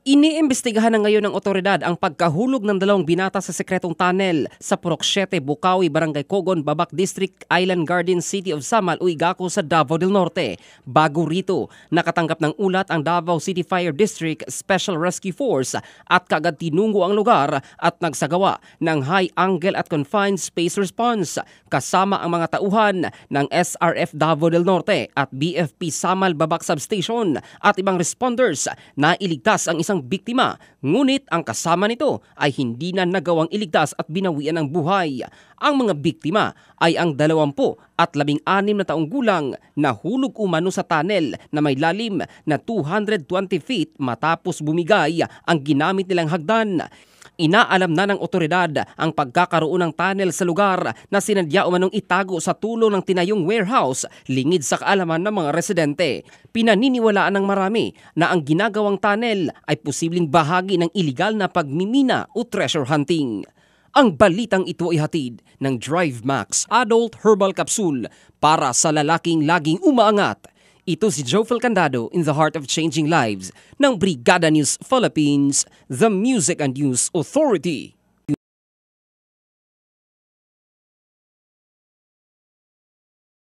Iniimbestigahan na ngayon ng otoridad ang pagkahulog ng dalawang binata sa sekretong tunnel sa Purok 7, Bukawi, Barangay Cogon, Babac District, Island Garden, City of Samal, Uigako sa Davao del Norte. Bago rito, nakatanggap ng ulat ang Davao City Fire District Special Rescue Force at kaagad tinungo ang lugar at nagsagawa ng high angle at confined space response kasama ang mga tauhan ng SRF Davao del Norte at BFP Samal Babac Substation at ibang responders na iligtas ang isang biktima, ngunit ang kasama nito ay hindi na nagawang iligtas at binawian ng buhay. Ang mga biktima ay ang 20 at 16 na taong gulang na hulog umano sa tunnel na may lalim na 220 feet matapos bumigay ang ginamit nilang hagdan. Inaalam na ng otoridad ang pagkakaroon ng tunnel sa lugar na sinadya umanong itago sa tulong ng tinayong warehouse lingid sa kaalaman ng mga residente. Pinaniniwalaan ng marami na ang ginagawang tunnel ay posibleng bahagi ng iligal na pagmimina o treasure hunting. Ang balitang ito ay hatid ng Drive Max Adult Herbal Capsule para sa lalaking laging umaangat. Ito si Jofel Candado in the heart of changing lives ng Brigada News Philippines, the Music and News Authority.